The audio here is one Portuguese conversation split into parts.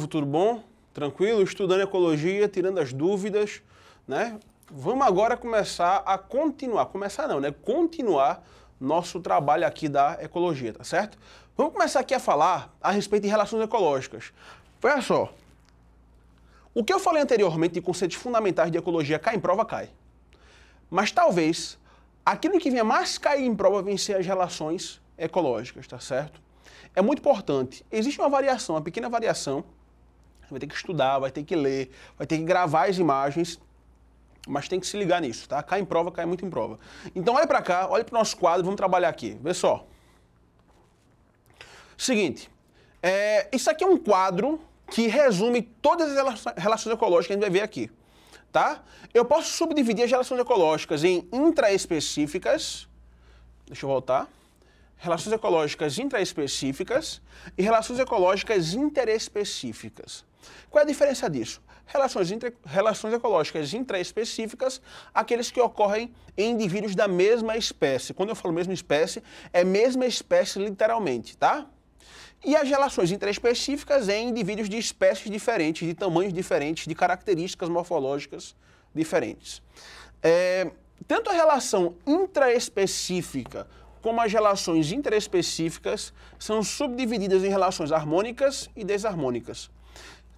povo, tudo bom? Tranquilo? Estudando ecologia, tirando as dúvidas, né? Vamos agora começar a continuar, continuar nosso trabalho aqui da ecologia, tá certo? Vamos começar aqui a falar a respeito de relações ecológicas. Olha só, o que eu falei anteriormente de conceitos fundamentais de ecologia cai em prova, cai. Mas talvez aquilo que venha mais cair em prova venha ser as relações ecológicas, tá certo? É muito importante. Existe uma variação, uma pequena variação. Você vai ter que estudar, vai ter que ler, vai ter que gravar as imagens, mas tem que se ligar nisso, tá? Cai em prova, cai muito em prova. Então olha para cá, olha para o nosso quadro, vamos trabalhar aqui. Vê só. Seguinte, isso aqui é um quadro que resume todas as relações ecológicas que a gente vai ver aqui, tá? Eu posso subdividir as relações ecológicas em intraespecíficas, deixa eu voltar, relações ecológicas intraespecíficas e relações ecológicas interespecíficas. Qual é a diferença disso? Relações ecológicas intraespecíficas, aqueles que ocorrem em indivíduos da mesma espécie. Quando eu falo mesma espécie, é mesma espécie literalmente, tá? E as relações intraespecíficas em indivíduos de espécies diferentes, de tamanhos diferentes, de características morfológicas diferentes. Tanto a relação intraespecífica como as relações interespecíficas são subdivididas em relações harmônicas e desarmônicas.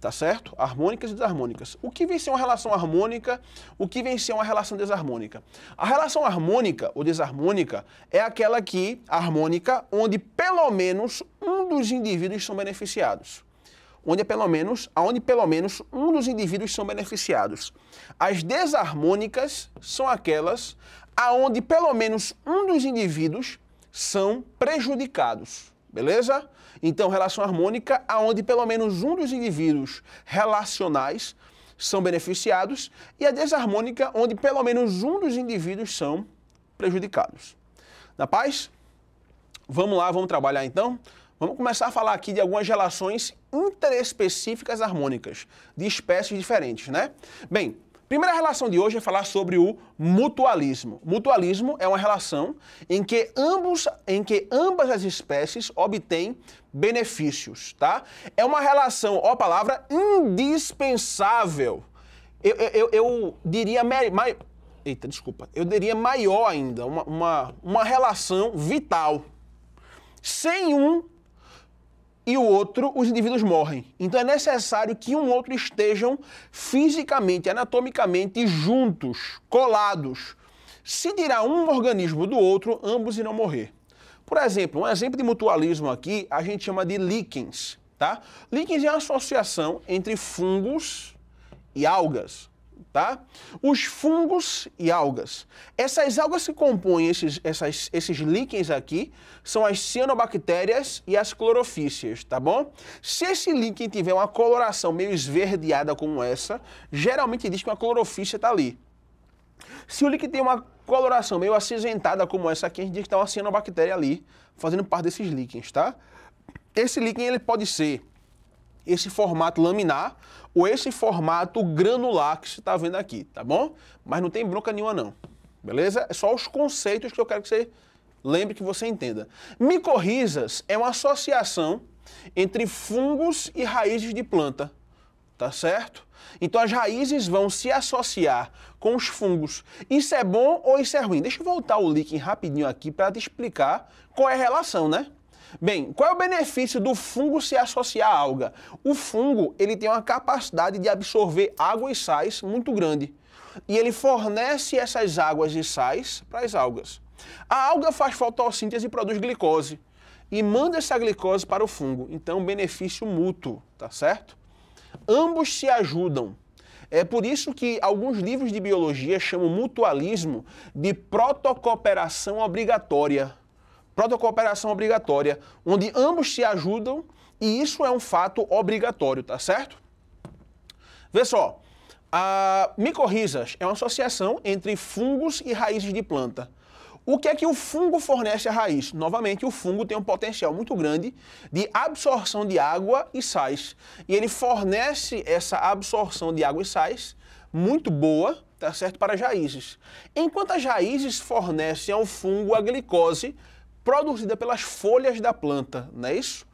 Tá certo? Harmônicas e desarmônicas. O que vem ser uma relação harmônica, o que vem ser uma relação desarmônica? A relação harmônica ou desarmônica é aquela harmônica onde pelo menos um dos indivíduos são beneficiados. Onde pelo menos um dos indivíduos são beneficiados. As desarmônicas são aquelas aonde pelo menos um dos indivíduos são prejudicados. Beleza? Então, relação harmônica, aonde pelo menos um dos indivíduos relacionais são beneficiados, e a desarmônica, onde pelo menos um dos indivíduos são prejudicados. Na paz? Vamos lá, vamos trabalhar então? Vamos começar a falar aqui de algumas relações interespecíficas harmônicas, de espécies diferentes, né? Bem, primeira relação de hoje é falar sobre o mutualismo. Mutualismo é uma relação em que ambas as espécies obtêm benefícios, tá? É uma relação, ó, a palavra indispensável. Eu diria eu diria maior ainda, uma relação vital. Sem um e o outro, os indivíduos morrem. Então é necessário que um outro estejam fisicamente, anatomicamente juntos, colados. Se tirar um organismo do outro, ambos irão morrer. Por exemplo, um exemplo de mutualismo aqui, a gente chama de líquens, tá? Líquens é uma associação entre fungos e algas, tá? Os fungos e algas. Essas algas que compõem esses líquens aqui são as cianobactérias e as clorofíceas, tá bom? Se esse líquen tiver uma coloração meio esverdeada como essa, geralmente diz que uma clorofícia está ali. Se o líquen tem uma coloração meio acinzentada como essa aqui, a gente diz que está uma cianobactéria ali, fazendo parte desses líquens, tá? Esse líquen ele pode ser esse formato laminar ou esse formato granular que você está vendo aqui, tá bom? Mas não tem bronca nenhuma não, beleza? É só os conceitos que eu quero que você lembre, que você entenda. Micorrizas é uma associação entre fungos e raízes de planta, tá certo? Então as raízes vão se associar com os fungos. Isso é bom ou isso é ruim? Deixa eu voltar o líquen rapidinho aqui para te explicar qual é a relação, né? Bem, qual é o benefício do fungo se associar à alga? O fungo, ele tem uma capacidade de absorver água e sais muito grande. E ele fornece essas águas e sais para as algas. A alga faz fotossíntese e produz glicose. E manda essa glicose para o fungo. Então, benefício mútuo, tá certo? Ambos se ajudam. É por isso que alguns livros de biologia chamam mutualismo de protocooperação obrigatória. Protocooperação obrigatória, onde ambos se ajudam e isso é um fato obrigatório, tá certo? Vê só, a micorrizas é uma associação entre fungos e raízes de planta. O que é que o fungo fornece à raiz? Novamente, o fungo tem um potencial muito grande de absorção de água e sais. E ele fornece essa absorção de água e sais muito boa, tá certo, para as raízes. Enquanto as raízes fornecem ao fungo a glicose produzida pelas folhas da planta, não é isso?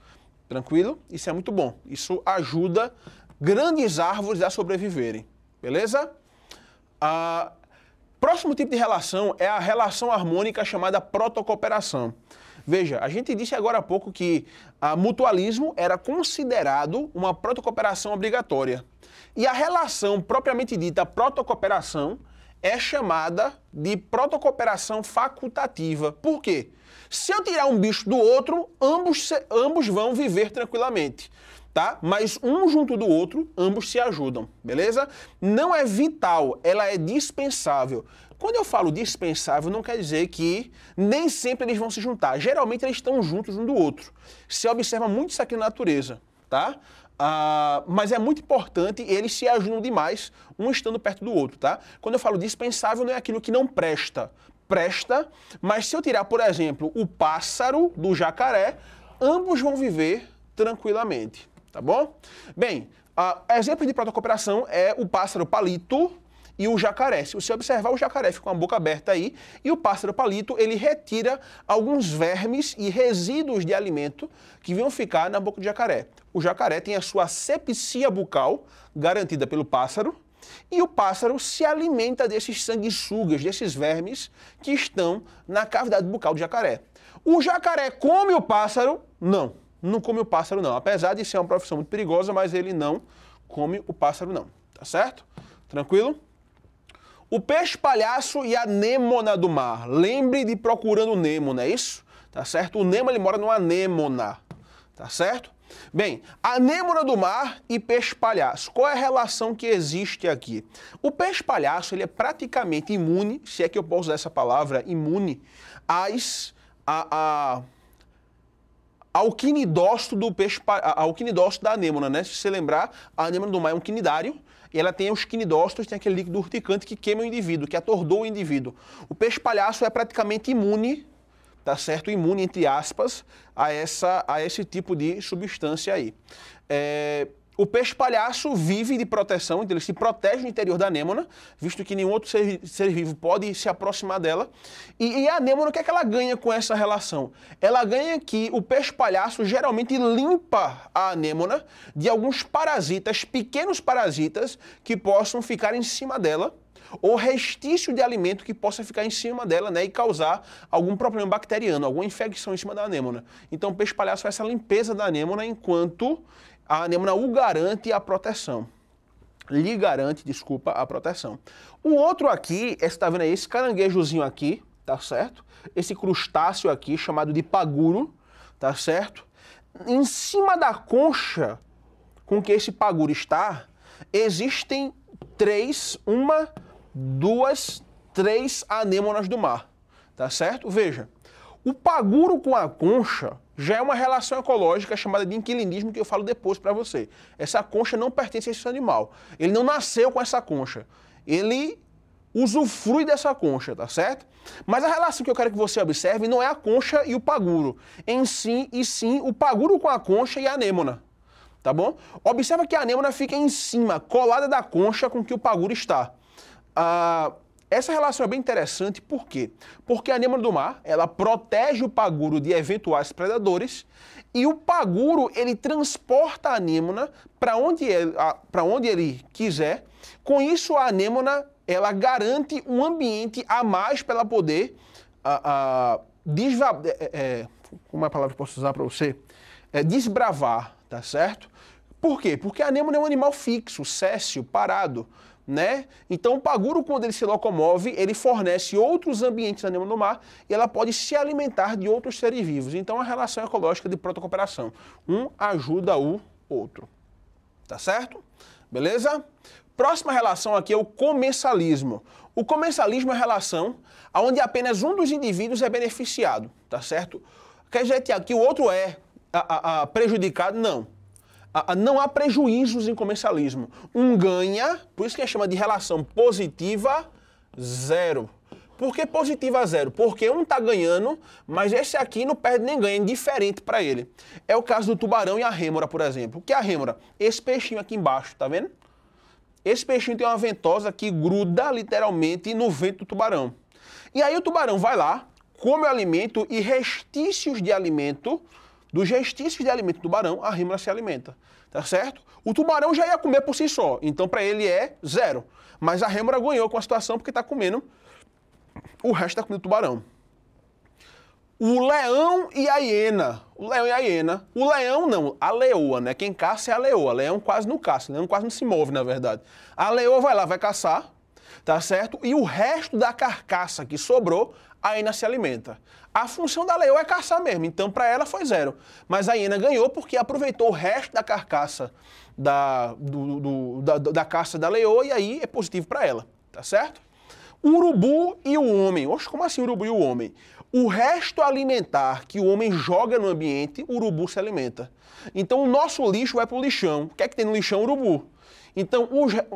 Tranquilo? Isso é muito bom. Isso ajuda grandes árvores a sobreviverem. Beleza? Próximo tipo de relação é a relação harmônica chamada protocooperação. Veja, a gente disse agora há pouco que a mutualismo era considerado uma protocooperação obrigatória. E a relação propriamente dita protocooperação é chamada de protocooperação facultativa. Por quê? Se eu tirar um bicho do outro, ambos vão viver tranquilamente, tá? Mas um junto do outro, ambos se ajudam, beleza? Não é vital, ela é dispensável. Quando eu falo dispensável, não quer dizer que nem sempre eles vão se juntar. Geralmente eles estão juntos um do outro. Se observa muito isso aqui na natureza, tá? Mas é muito importante, eles se ajudam demais, um estando perto do outro, tá? Quando eu falo dispensável, não é aquilo que não presta. Presta, mas se eu tirar, por exemplo, o pássaro do jacaré, ambos vão viver tranquilamente, tá bom? Bem, exemplo de protocooperação é o pássaro palito e o jacaré. Se você observar, o jacaré fica com a boca aberta aí, e o pássaro palito, ele retira alguns vermes e resíduos de alimento que vão ficar na boca do jacaré. O jacaré tem a sua asepsia bucal, garantida pelo pássaro, e o pássaro se alimenta desses sanguessugas, desses vermes que estão na cavidade bucal do jacaré. O jacaré come o pássaro? Não, não come o pássaro não. Apesar de ser uma profissão muito perigosa, mas ele não come o pássaro não, tá certo? Tranquilo? O peixe-palhaço e a anêmona do mar. Lembre de Procurando Nemo, não é isso? Tá certo? O Nemo, ele mora numa anêmona, tá certo? Bem, anêmona do mar e peixe-palhaço. Qual é a relação que existe aqui? O peixe-palhaço, ele é praticamente imune, se é que eu posso usar essa palavra, imune, ao quinidócito do peixe, ao quinidócito da anêmona, né? Se você lembrar, a anêmona do mar é um quinidário, e ela tem os quinidócitos, tem aquele líquido urticante que queima o indivíduo, que atordoa o indivíduo. O peixe-palhaço é praticamente imune, tá certo? Imune, entre aspas, a esse tipo de substância aí. O peixe-palhaço vive de proteção, então ele se protege no interior da anêmona, visto que nenhum outro ser vivo pode se aproximar dela. E a anêmona, o que é que ela ganha com essa relação? Ela ganha que o peixe-palhaço geralmente limpa a anêmona de alguns parasitas, pequenos parasitas, que possam ficar em cima dela, ou restício de alimento que possa ficar em cima dela, né, e causar algum problema bacteriano, alguma infecção em cima da anêmona. Então o peixe-palhaço faz essa limpeza da anêmona enquanto a anêmona o garante a proteção. Lhe garante, desculpa, a proteção. O outro aqui, você está vendo aí, esse caranguejozinho aqui, tá certo? Esse crustáceo aqui, chamado de paguro, tá certo? Em cima da concha com que esse paguro está, existem três anêmonas do mar, tá certo? Veja, o paguro com a concha já é uma relação ecológica chamada de inquilinismo, que eu falo depois para você. Essa concha não pertence a esse animal. Ele não nasceu com essa concha. Ele usufrui dessa concha, tá certo? Mas a relação que eu quero que você observe não é a concha e o paguro em si, e sim o paguro com a concha e a anêmona, tá bom? Observa que a anêmona fica em cima, colada da concha com que o paguro está. Essa relação é bem interessante, por quê? Porque a anêmona do mar, ela protege o paguro de eventuais predadores e o paguro, ele transporta a anêmona para onde ele quiser. Com isso, a anêmona, ela garante um ambiente a mais para ela poder como é a palavra que eu posso usar para você? Desbravar, tá certo? Por quê? Porque a anêmona é um animal fixo, céssio, parado, né? Então o paguro, quando ele se locomove, ele fornece outros ambientes da anêmona no mar e ela pode se alimentar de outros seres vivos. Então a relação ecológica de protocooperação. Um ajuda o outro. Tá certo? Beleza? Próxima relação aqui é o comensalismo. O comensalismo é a relação onde apenas um dos indivíduos é beneficiado, tá certo? Quer dizer que o outro é prejudicado? Não. Não há prejuízos em comensalismo. Um ganha, por isso que a gente chama de relação positiva zero. Por que positiva zero? Porque um está ganhando, mas esse aqui não perde nem ganha, é indiferente para ele. É o caso do tubarão e a rêmora, por exemplo. O que é a rêmora? Esse peixinho aqui embaixo, tá vendo? Esse peixinho tem uma ventosa que gruda literalmente no vento do tubarão. E aí o tubarão vai lá, come o alimento e restícios de alimento dos restícios de alimento do tubarão, a rêmora se alimenta, tá certo? O tubarão já ia comer por si só, então para ele é 0. Mas a rêmora ganhou com a situação porque está comendo o resto da comida do tubarão. O leão e a hiena. O leão e a hiena. O leão não, a leoa, né? Quem caça é a leoa. Leão quase não caça, leão quase não se move, na verdade. A leoa vai lá, vai caçar, tá certo? E o resto da carcaça que sobrou, a hiena se alimenta. A função da leoa é caçar mesmo, então para ela foi 0. Mas a hiena ganhou porque aproveitou o resto da carcaça da caça da leoa e aí é positivo para ela, tá certo? O urubu e o homem. Oxe, como assim urubu e o homem? O resto alimentar que o homem joga no ambiente, o urubu se alimenta. Então o nosso lixo vai para o lixão. O que é que tem no lixão? Urubu. Então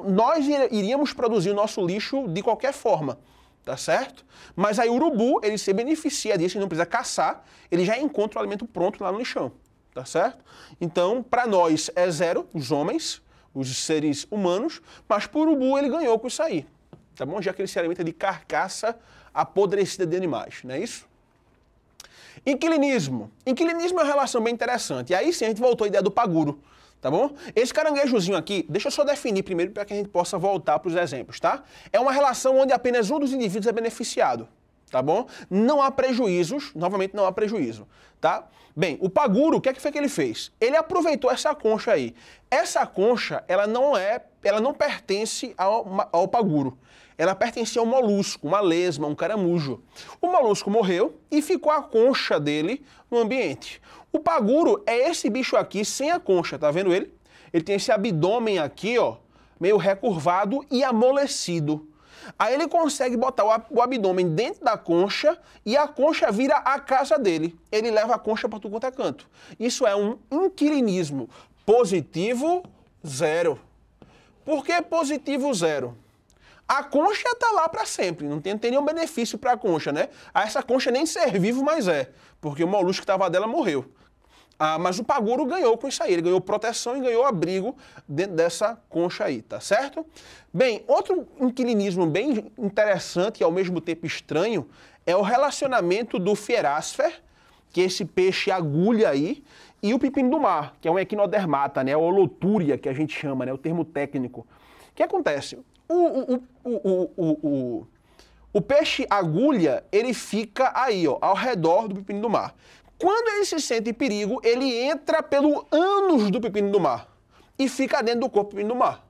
nós iríamos produzir o nosso lixo de qualquer forma, tá certo? Mas aí o urubu, ele se beneficia disso, ele não precisa caçar, ele já encontra o alimento pronto lá no lixão, tá certo? Então, para nós é 0, os homens, os seres humanos, mas para o urubu ele ganhou com isso aí, tá bom? Já que ele se alimenta de carcaça apodrecida de animais, não é isso? Inquilinismo. Inquilinismo é uma relação bem interessante. E aí sim a gente voltou à ideia do paguro, tá bom? Esse caranguejozinho aqui, deixa eu só definir primeiro para que a gente possa voltar para os exemplos, tá? É uma relação onde apenas um dos indivíduos é beneficiado, tá bom? Não há prejuízos, novamente não há prejuízo, tá? Bem, o paguro, o que é que foi que ele fez? Ele aproveitou essa concha aí. Essa concha, ela não pertence ao paguro. Ela pertencia a um molusco, uma lesma, um caramujo. O molusco morreu e ficou a concha dele no ambiente. O paguro é esse bicho aqui sem a concha, tá vendo ele? Ele tem esse abdômen aqui, ó, meio recurvado e amolecido. Aí ele consegue botar o abdômen dentro da concha e a concha vira a casa dele. Ele leva a concha para tudo quanto é canto. Isso é um inquilinismo. Positivo 0. Por que positivo 0? A concha está lá para sempre, não tem nenhum benefício para a concha, né? Essa concha nem ser vivo mais é, porque o molusco que estava dela morreu. Mas o paguro ganhou com isso aí, ele ganhou proteção e ganhou abrigo dentro dessa concha aí, tá certo? Bem, outro inquilinismo bem interessante e ao mesmo tempo estranho é o relacionamento do Fierasfer, que é esse peixe agulha aí, e o pepino do mar, que é um equinodermata, né? A holotúria, que a gente chama, né? O termo técnico. O que acontece? O peixe agulha, ele fica aí, ó, ao redor do pepino do mar. Quando ele se sente em perigo, ele entra pelo ânus do pepino do mar e fica dentro do corpo do pepino do mar,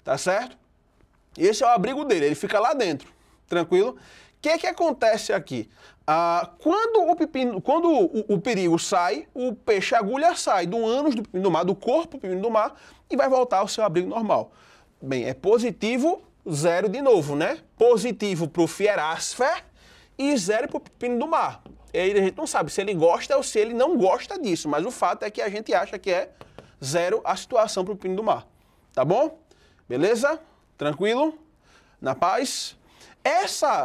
tá certo? Esse é o abrigo dele, ele fica lá dentro, tranquilo? O que acontece aqui? Quando o perigo sai, o peixe agulha sai do ânus do pepino do mar, do corpo do pepino do mar e vai voltar ao seu abrigo normal. Bem, é positivo 0 de novo, né? Positivo para o Fierasfer e 0 para o pepino do mar. A gente não sabe se ele gosta ou se ele não gosta disso, mas o fato é que a gente acha que é 0 a situação para o pepino do mar. Tá bom? Beleza? Tranquilo? Na paz?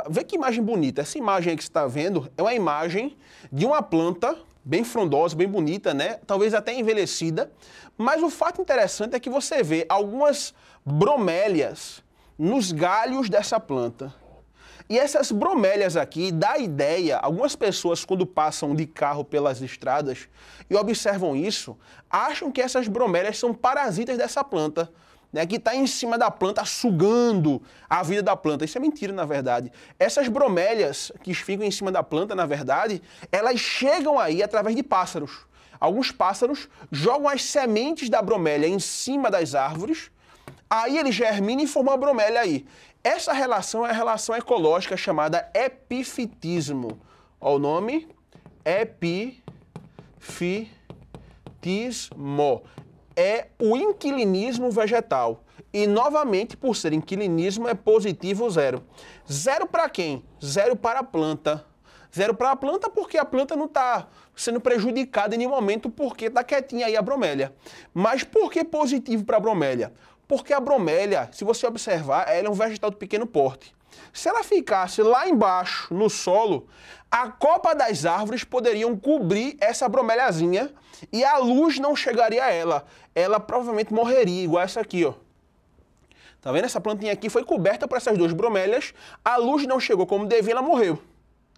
Vê que imagem bonita. Essa imagem aí que você está vendo é uma imagem de uma planta bem frondosa, bem bonita, né? Talvez até envelhecida. Mas o fato interessante é que você vê algumas bromélias nos galhos dessa planta. E essas bromélias aqui dá a ideia, algumas pessoas quando passam de carro pelas estradas e observam isso, acham que essas bromélias são parasitas dessa planta, né, que está em cima da planta sugando a vida da planta. Isso é mentira, na verdade. Essas bromélias que ficam em cima da planta, na verdade, elas chegam aí através de pássaros. Alguns pássaros jogam as sementes da bromélia em cima das árvores, aí ele germina e forma uma bromélia aí. Essa relação é a relação ecológica chamada epifitismo. Olha o nome, epifitismo. É o inquilinismo vegetal. E, novamente, por ser inquilinismo, é positivo 0. 0 para quem? 0 para a planta. 0 para a planta porque a planta não está sendo prejudicada em nenhum momento porque está quietinha aí a bromélia. Mas por que positivo para a bromélia? Porque a bromélia, se você observar, ela é um vegetal de pequeno porte. Se ela ficasse lá embaixo, no solo, a copa das árvores poderiam cobrir essa broméliazinha e a luz não chegaria a ela. Ela provavelmente morreria, igual essa aqui, ó. Tá vendo? Essa plantinha aqui foi coberta por essas duas bromélias, a luz não chegou como devia, ela morreu.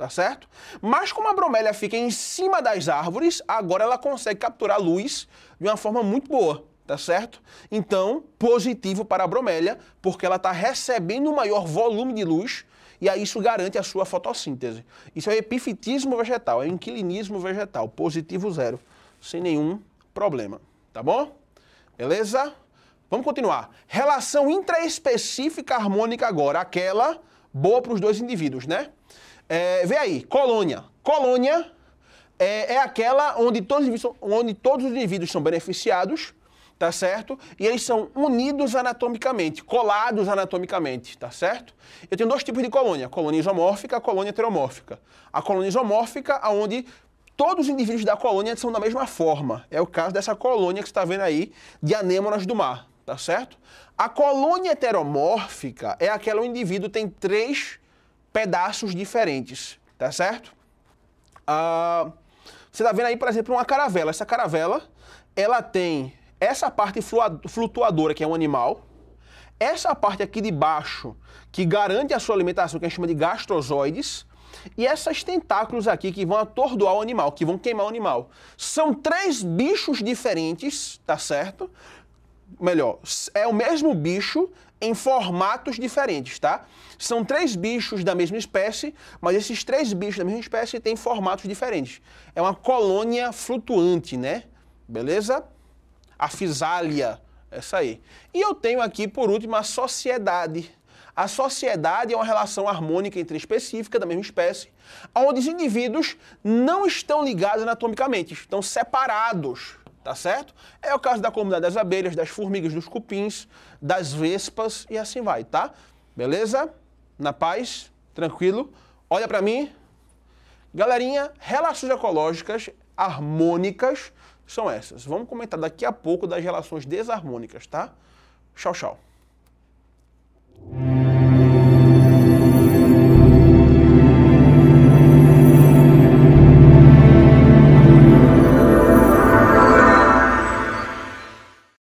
tá certo? Mas como a bromélia fica em cima das árvores, agora ela consegue capturar luz de uma forma muito boa, tá certo? Então, positivo para a bromélia, porque ela está recebendo um maior volume de luz e aí isso garante a sua fotossíntese. Isso é epifitismo vegetal, é inquilinismo vegetal, positivo 0, sem nenhum problema, tá bom? Beleza? Vamos continuar. Relação intraespecífica harmônica agora, aquela boa para os dois indivíduos, né? Vê aí, colônia. Colônia é aquela onde todos os indivíduos são beneficiados, tá certo? E eles são unidos anatomicamente, colados anatomicamente, tá certo? Eu tenho dois tipos de colônia, colônia isomórfica e colônia heteromórfica. A colônia isomórfica, onde todos os indivíduos da colônia são da mesma forma. É o caso dessa colônia que você está vendo aí, de anêmonas do mar, tá certo? A colônia heteromórfica é aquela onde o indivíduo tem 3 pedaços diferentes, tá certo? Você está vendo aí, por exemplo, uma caravela. Essa caravela, ela tem essa parte flutuadora, que é um animal, essa parte aqui de baixo, que garante a sua alimentação, que a gente chama de gastrozoides, e esses tentáculos aqui que vão atordoar o animal, que vão queimar o animal. São 3 bichos diferentes, tá certo? Melhor, é o mesmo bicho em formatos diferentes, tá? São 3 bichos da mesma espécie, mas esses 3 bichos da mesma espécie têm formatos diferentes. É uma colônia flutuante, né? Beleza? A fisália, essa aí. E eu tenho aqui, por último, a sociedade. A sociedade é uma relação harmônica entre específica da mesma espécie, onde os indivíduos não estão ligados anatomicamente, estão separados, tá certo? É o caso da comunidade das abelhas, das formigas, dos cupins, das vespas e assim vai, tá? Beleza? Na paz, tranquilo. Olha pra mim. Galerinha, relações ecológicas harmônicas são essas. Vamos comentar daqui a pouco das relações desarmônicas, tá? Tchau, tchau.